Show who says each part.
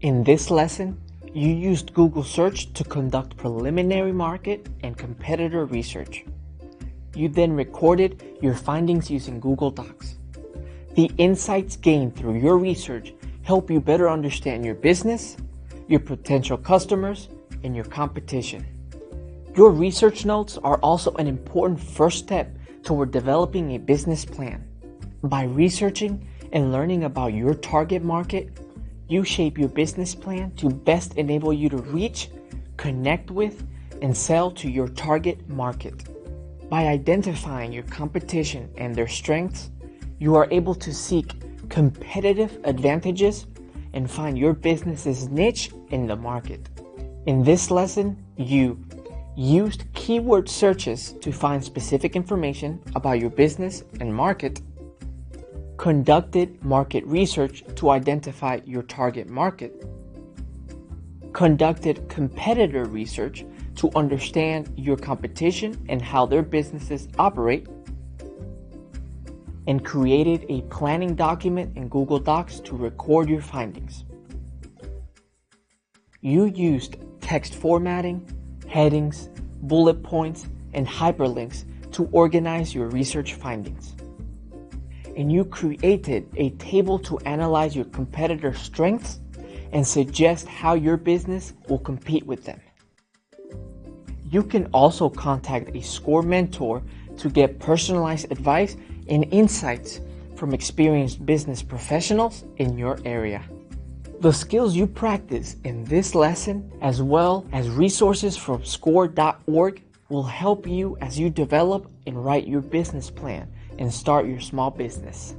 Speaker 1: In this lesson, you used Google Search to conduct preliminary market and competitor research. You then recorded your findings using Google Docs. The insights gained through your research help you better understand your business, your potential customers, and your competition. Your research notes are also an important first step toward developing a business plan. By researching and learning about your target market, you shape your business plan to best enable you to reach, connect with, and sell to your target market. By identifying your competition and their strengths, you are able to seek competitive advantages and find your business's niche in the market. In this lesson, you used keyword searches to find specific information about your business and market, conducted market research to identify your target market, conducted competitor research to understand your competition and how their businesses operate, and created a planning document in Google Docs to record your findings. You used text formatting, headings, bullet points, and hyperlinks to organize your research findings. And you created a table to analyze your competitor strengths and suggest how your business will compete with them. You can also contact a SCORE mentor to get personalized advice and insights from experienced business professionals in your area. The skills you practice in this lesson, as well as resources from score.org, will help you as you develop and write your business plan and start your small business.